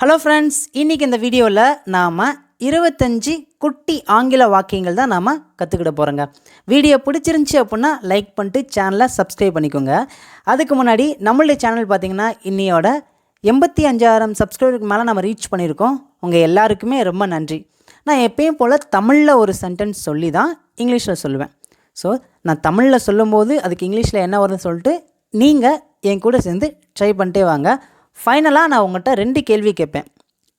Hello friends, இன்றைக்கி இந்த வீடியோவில் நாம் 25 குட்டி ஆங்கில வாக்கியங்கள் தான் நாம் கற்றுக்கிட போகிறோங்க. வீடியோ பிடிச்சிருந்துச்சி அப்படின்னா லைக் பண்ணிட்டு சேனலை சப்ஸ்கிரைப் பண்ணிக்கோங்க. அதுக்கு முன்னாடி நம்மளுடைய சேனல் பார்த்திங்கன்னா இன்னையோட 85,000 சப்ஸ்கிரைபருக்கு மேலே நம்ம ரீச் பண்ணியிருக்கோம். உங்கள் எல்லாருக்குமே ரொம்ப நன்றி. நான் எப்பயும் போல் தமிழில் ஒரு சென்டென்ஸ் சொல்லி தான் இங்கிலீஷில் சொல்லுவேன். ஸோ நான் தமிழில் சொல்லும்போது அதுக்கு இங்கிலீஷில் என்ன வருதுன்னு சொல்லிட்டு நீங்கள் என் கூட சேர்ந்து ட்ரை பண்ணிட்டே வாங்க. ஃபைனலாக நான் உங்கள்கிட்ட 2 கேள்வி கேட்பேன்.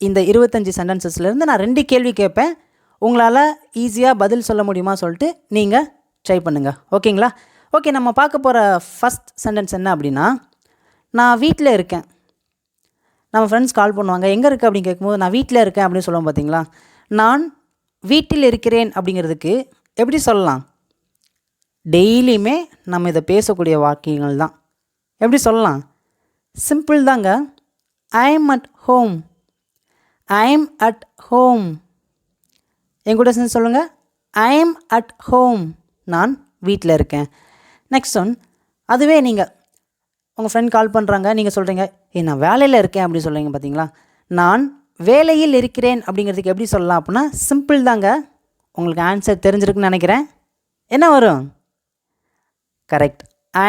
இந்த 25 சென்டென்சஸ்லேருந்து நான் 2 கேள்வி கேட்பேன். உங்களால் ஈஸியாக பதில் சொல்ல முடியுமா சொல்லிட்டு நீங்கள் ட்ரை பண்ணுங்கள். ஓகேங்களா? ஓகே, நம்ம பார்க்க போகிற ஃபஸ்ட் சென்டென்ஸ் என்ன அப்படின்னா, நான் வீட்டில் இருக்கேன். நம்ம ஃப்ரெண்ட்ஸ் கால் பண்ணுவாங்க, எங்கே இருக்குது அப்படின்னு கேட்கும்போது நான் வீட்டில் இருக்கேன் அப்படின்னு சொல்லுவோம். பார்த்தீங்களா? நான் வீட்டில் இருக்கிறேன் அப்படிங்கிறதுக்கு எப்படி சொல்லலாம்? டெய்லியுமே நம்ம இதை பேசக்கூடிய வாக்கியங்கள் தான். எப்படி சொல்லலாம்? சிம்பிள் தாங்க. I'm at home. I'm at home. என் கூட சேர்ந்து சொல்லுங்கள். I'm at home. நான் வீட்டில் இருக்கேன். நெக்ஸ்ட் ஒன், அதுவே நீங்கள் உங்கள் ஃப்ரெண்ட் கால் பண்ணுறாங்க, நீங்கள் சொல்கிறீங்க நான் வேலையில் இருக்கேன் அப்படின்னு சொல்கிறீங்க. பார்த்தீங்களா? நான் வேலையில் இருக்கிறேன் அப்படிங்கிறதுக்கு எப்படி சொல்லலாம் அப்படின்னா சிம்பிள் தாங்க. உங்களுக்கு ஆன்சர் தெரிஞ்சிருக்குன்னு நினைக்கிறேன். என்ன வரும்? Correct.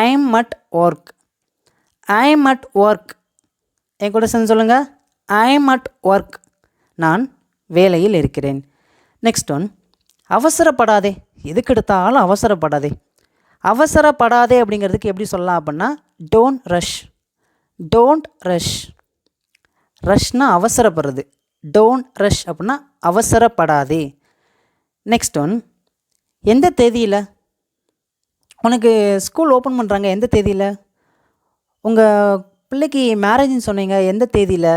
I'm at work. I'm at work. என் கூட சேர்ந்து சொல்லுங்கள். I'm at work. நான் வேலையில் இருக்கிறேன். நெக்ஸ்ட் ஒன், அவசரப்படாதே. எதுக்கு எடுத்தாலும் அவசரப்படாதே. அவசரப்படாதே அப்படிங்கிறதுக்கு எப்படி சொல்லலாம் அப்படின்னா டோன்ட் ரஷ். Don't rush. ரஷ்னா அவசரப்படுறது. டோன்ட் ரஷ் அப்படின்னா அவசரப்படாதே. நெக்ஸ்ட் ஒன், எந்த தேதியில் உனக்கு ஸ்கூல் ஓப்பன் பண்ணுறாங்க? எந்த தேதியில்? உங்கள் பிள்ளைக்கு மேரேஜ்னு சொன்னீங்க, எந்த தேதியில்?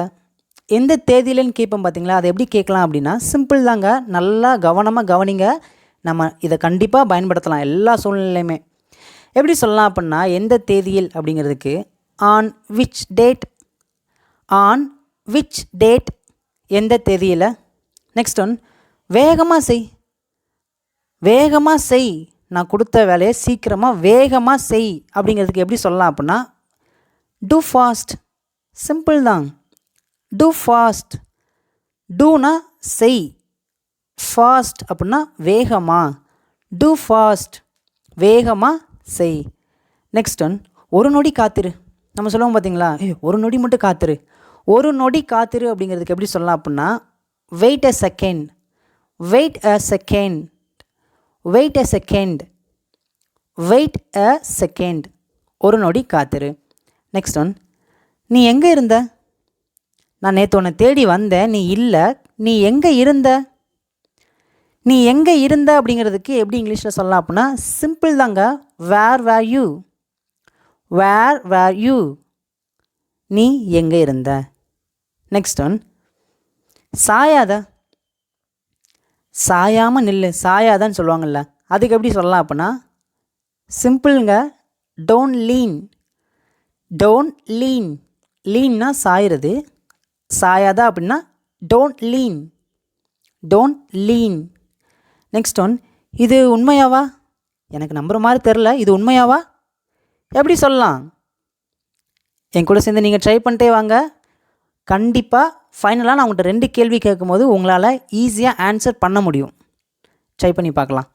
எந்த தேதியிலன்னு கேட்போம். பார்த்தீங்களா? அதை எப்படி கேட்கலாம் அப்படின்னா சிம்பிள் தாங்க. நல்லா கவனமாக கவனிங்க. நம்ம இதை கண்டிப்பாக பயன்படுத்தலாம் எல்லா சூழ்நிலையுமே. எப்படி சொல்லலாம் அப்படின்னா எந்த தேதியில் அப்படிங்கிறதுக்கு on which date. On which date. எந்த தேதியில். நெக்ஸ்ட் ஒன், வேகமாக செய். வேகமாக செய். நான் கொடுத்த வேலையை சீக்கிரமாக வேகமாக செய் அப்படிங்கிறதுக்கு எப்படி சொல்லலாம் அப்படின்னா டூ ஃபாஸ்ட். சிம்பிள் தான். Do fast. டூனா செய். ஃபாஸ்ட் அப்படின்னா வேகமாக. Do fast. வேகமாக செய். நெக்ஸ்ட் ஒன், ஒரு நொடி காத்திரு. நம்ம சொல்லுவோம் பார்த்தீங்களா, ஒரு நொடி மட்டும் காத்திரு. ஒரு நொடி காத்திரு அப்படிங்கிறதுக்கு எப்படி சொல்லலாம் அப்படின்னா wait a second. Wait a second. Wait a second. Wait a second. ஒரு நொடி காத்திரு. நெக்ஸ்ட் ஒன், நீ எங்கே இருந்த? நான் நேற்று உன்னை தேடி வந்தேன், நீ இல்லை. நீ எங்கே இருந்த? நீ எங்கே இருந்த அப்படிங்கிறதுக்கு எப்படி இங்கிலீஷில் சொல்லலாம் அப்படின்னா சிம்பிள் தாங்க. Where were you. Where were you. நீ எங்கே இருந்த? Next one, சாயாத. சாயாமல் நில்லு. சாயாதான்னு சொல்லுவாங்கள்ல, அதுக்கு எப்படி சொல்லலாம் அப்படின்னா சிம்பிளுங்க. Don't lean. Don't lean. லீன்னா சாயிறது. சாயாதா அப்படின்னா don't lean. Don't lean. Next one, இது உண்மையாவா? எனக்கு நம்புகிற மாதிரி தெரில, இது உண்மையாவா? எப்படி சொல்லலாம்? என் கூட சேர்ந்து நீங்கள் ட்ரை பண்ணிட்டே வாங்க. கண்டிப்பாக ஃபைனலாக நான் உங்கள்கிட்ட 2 கேள்வி கேட்கும்போது உங்களால் ஈஸியாக ஆன்சர் பண்ண முடியும். ட்ரை பண்ணி பார்க்கலாம்.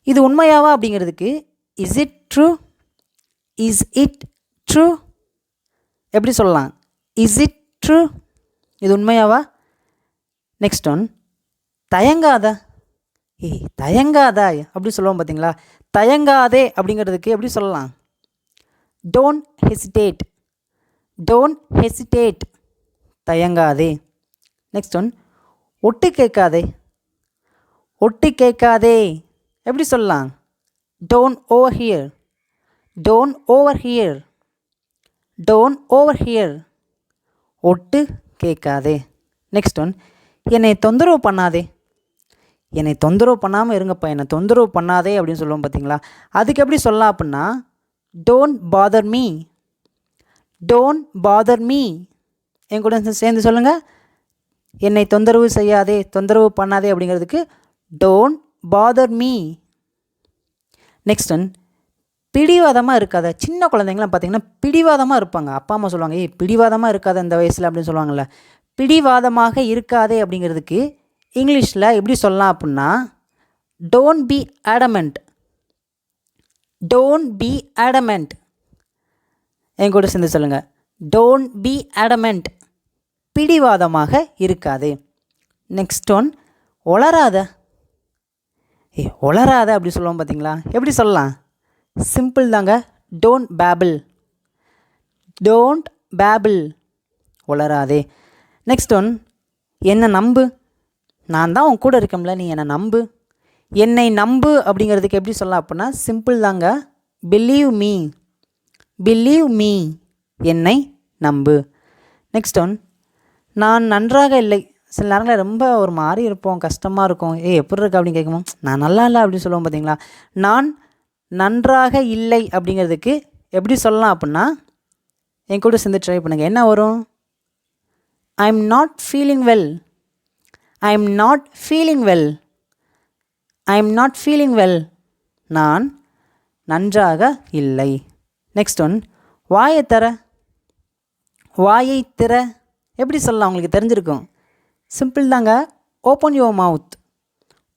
இது உண்மையாவா அப்படிங்கிறதுக்கு is it true. Is it true. எப்படி சொல்லலாம்? Is it true. இது உண்மையாவா? Next one, தயங்காத. தயங்காதா அப்படி சொல்லுவோம். பார்த்தீங்களா? தயங்காதே அப்படிங்கிறதுக்கு எப்படி சொல்லலாம்? Don't hesitate. Don't hesitate. தயங்காதே. நெக்ஸ்ட் ஒன், ஒட்டு கேட்காதே. ஒட்டு கேட்காதே. எப்படி சொல்லலாம்? Don't overhear. Don't overhear. Don't overhear. ஒட்டு கேட்காதே. நெக்ஸ்ட் ஒன், என்னை தொந்தரவு பண்ணாதே. என்னை தொந்தரவு பண்ணாமல் இருங்கப்பா, என்னை தொந்தரவு பண்ணாதே அப்படின்னு சொல்லுவோம். பார்த்தீங்களா? அதுக்கு எப்படி சொல்லலாம் அப்படின்னா don't bother me. Don't bother me. என் கூட சேர்ந்து சொல்லுங்கள். என்னை தொந்தரவு செய்யாதே, தொந்தரவு பண்ணாதே அப்படிங்கிறதுக்கு don't bother me. Next one, பிடிவாதமாக இருக்காத. சின்ன குழந்தைங்களாம் பார்த்திங்கன்னா பிடிவாதமாக இருப்பாங்க. அப்பா அம்மா சொல்லுவாங்க, பிடிவாதமாக இருக்காத இந்த வயசில் அப்படின்னு சொல்லுவாங்கள்ல. பிடிவாதமாக இருக்காதே அப்படிங்கிறதுக்கு இங்கிலீஷில் எப்படி சொல்லலாம் அப்படின்னா don't be adamant. Don't be adamant. என் கூட சேர்ந்து சொல்லுங்கள். Don't be adamant. பிடிவாதமாக இருக்காது. Next one, உளராத. உளராத அப்படி சொல்லுவோம் பார்த்தீங்களா? எப்படி சொல்லலாம்? சிம்பிள் தாங்க. Don't babble. Don't babble. உளராதே. நெக்ஸ்ட் ஒன், என்னை நம்பு. நான் தான் உன் கூட இருக்கேன்ல, நீ என்னை நம்பு. என்னை நம்பு அப்படிங்கிறதுக்கு எப்படி சொல்லலாம் அப்படின்னா சிம்பிள் தாங்க. Believe me. Believe me. என்னை நம்பு. நெக்ஸ்ட் ஒன், நான் நன்றாக இல்லை. சில நேரங்களில் ரொம்ப ஒரு மாதிரி இருப்போம், கஷ்டமாக இருக்கும். எப்படி இருக்கு அப்படின்னு கேட்கும்போது நான் நல்லா இல்லை அப்படின்னு சொல்லுவோம் பார்த்தீங்களா? நான் நன்றாக இல்லை அப்படிங்கிறதுக்கு எப்படி சொல்லலாம் அப்படின்னா என் கூட சேர்ந்து ட்ரை பண்ணுங்கள். என்ன வரும்? I am not feeling well. I am not feeling well. I am not feeling well. நான் நன்றாக இல்லை. நெக்ஸ்ட் ஒன், வாயை தர. வாயை திற. எப்படி சொல்லலாம்? உங்களுக்கு தெரிஞ்சிருக்கும். சிம்பிள் தாங்க. Open your mouth.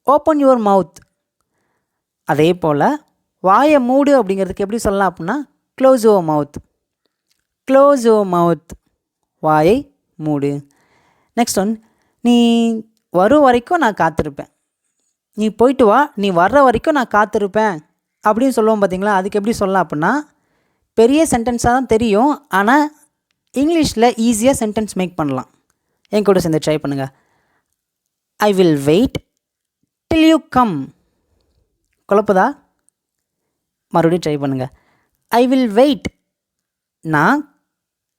Open your mouth. அதே போல் வாயை மூடு அப்படிங்கிறதுக்கு எப்படி சொல்லலாம் அப்படின்னா close your mouth. Close your mouth. வாயை மூடு. நெக்ஸ்ட் ஒன், நீ வரும் வரைக்கும் நான் காத்திருப்பேன். நீ போயிட்டு வா, நீ வர்ற வரைக்கும் நான் காத்திருப்பேன் அப்படின்னு சொல்லுவோம் பார்த்தீங்களா? அதுக்கு எப்படி சொல்லலாம் அப்படின்னா பெரிய சென்டென்ஸாக தான் தெரியும், ஆனால் இங்கிலீஷில் ஈஸியாக சென்டென்ஸ் மேக் பண்ணலாம். என் கூட சேர்ந்து ட்ரை பண்ணுங்கள். I will wait till you come. குழப்பதா? மறுபடியும் ட்ரை பண்ணுங்கள். I will wait. நான்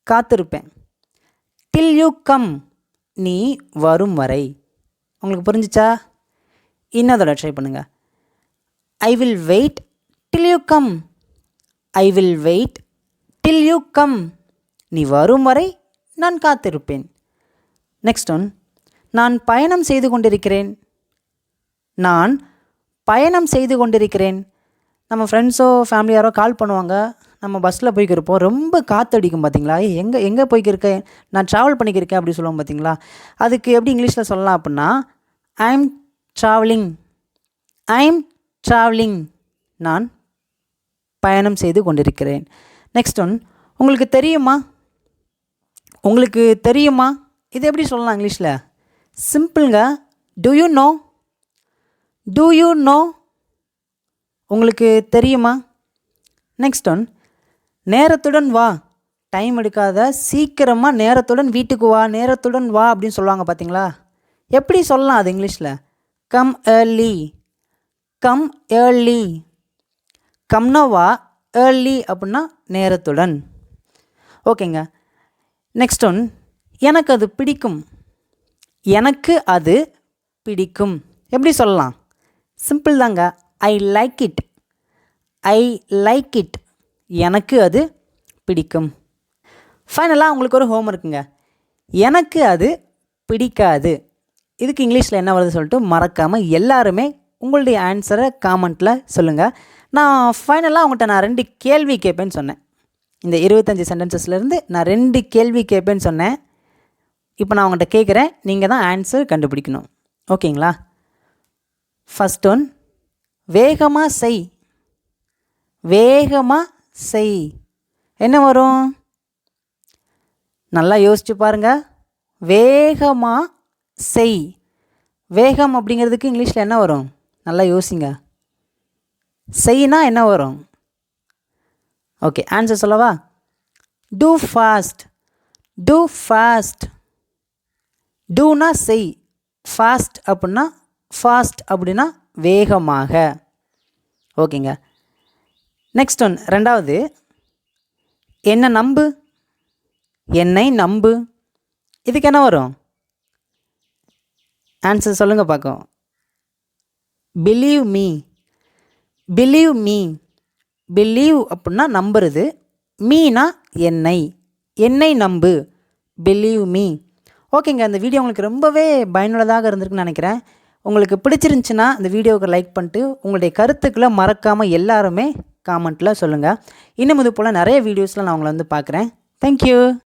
காத்திருப்பேன். Till you come. நீ வரும் வரை. உங்களுக்கு புரிஞ்சிச்சா? இன்னதோட ட்ரை பண்ணுங்கள். I will wait till you come. I will wait till you come. நீ வரும் வரை நான் காத்திருப்பேன். நெக்ஸ்ட் ஒன், நான் பயணம் செய்து கொண்டிருக்கிறேன். நான் பயணம் செய்து கொண்டிருக்கிறேன். நம்ம ஃப்ரெண்ட்ஸோ ஃபேமிலியாரோ கால் பண்ணுவாங்க, நம்ம பஸ்ஸில் போய்க்கிருப்போம், ரொம்ப காற்றடிக்கும் பார்த்தீங்களா? எங்கே போய்க்கிருக்கேன், நான் ட்ராவல் பண்ணிக்கிருக்கேன் அப்படி சொல்லுவோம் பார்த்தீங்களா? அதுக்கு எப்படி இங்கிலீஷில் சொல்லலாம் அப்படின்னா I am travelling. I am travelling. நான் பயணம் செய்து கொண்டிருக்கிறேன். நெக்ஸ்ட் ஒன், உங்களுக்கு தெரியுமா. உங்களுக்கு தெரியுமா இது எப்படி சொல்லலாம் இங்கிலீஷில்? சிம்பிளுங்க. Do you know. Do you know. உங்களுக்கு தெரியுமா. நெக்ஸ்ட் ஒன், நேரத்துடன் வா. டைம் எடுக்காத, சீக்கிரமாக நேரத்துடன் வீட்டுக்கு வா, நேரத்துடன் வா அப்படின்னு சொல்லுவாங்க பார்த்தீங்களா? எப்படி சொல்லலாம் அது இங்கிலீஷில்? Come early. Come early. கம்னா வா, ஏர்லி அப்படின்னா நேரத்துடன். ஓகேங்க. நெக்ஸ்ட் ஒன், எனக்கு அது பிடிக்கும். எனக்கு அது பிடிக்கும். எப்படி சொல்லலாம்? சிம்பிள் தாங்க. I like it. I like it. எனக்கு அது பிடிக்கும். ஃபைனலாக உங்களுக்கு ஒரு ஹோம் இருக்குங்க. எனக்கு அது பிடிக்காது. இதுக்கு இங்கிலீஷில் என்ன வருது சொல்லிட்டு மறக்காமல் எல்லாருமே உங்களுடைய ஆன்சரை காமெண்ட்டில் சொல்லுங்கள். நான் ஃபைனலாக உங்கள்கிட்ட நான் 2 கேள்வி கேட்பேன்னு சொன்னேன். இந்த 25 சென்டென்சஸ்லேருந்து நான் 2 கேள்வி கேட்பேன்னு சொன்னேன். இப்போ நான் உங்கள்கிட்ட கேட்குறேன், நீங்கள் தான் ஆன்சர் கண்டுபிடிக்கணும். ஓகேங்களா? ஃபஸ்ட் ஒன், வேகமாக செய். வேகமாக செய். என்ன வரும்? நல்லா யோசிச்சு பாருங்கள். வேகமாக செய். வேகம் அப்படிங்கிறதுக்கு இங்கிலீஷில் என்ன வரும்? நல்லா யோசிங்க. செய்னா என்ன வரும்? ஓகே, ஆன்சர் சொல்லவா? Do fast. Do fast. டூனா செய், ஃபாஸ்ட் அப்படின்னா வேகமாக. ஓகேங்க. நெக்ஸ்ட் ஒன், ரெண்டாவது, என்னை நம்பு. என்னை நம்பு. இதுக்கு என்ன வரும்? ஆன்சர் சொல்லுங்கள் பார்க்கும். Believe me. Believe me. Believe அப்படின்னா நம்புறது, மீனா என்னை. என்னை நம்பு. Believe me. ஓகேங்க. அந்த வீடியோ உங்களுக்கு ரொம்பவே பயனுள்ளதாக இருந்திருக்குன்னு நினைக்கிறேன். உங்களுக்கு பிடிச்சிருந்துச்சுன்னா இந்த வீடியோவுக்கு லைக் பண்ணிட்டு உங்களுடைய கருத்துக்களை மறக்காமல் எல்லாருமே காமெண்ட்டில் சொல்லுங்கள். இன்னும் இது போல் நிறைய வீடியோஸில் நான் உங்களை வந்து பார்க்குறேன். தேங்க்யூ.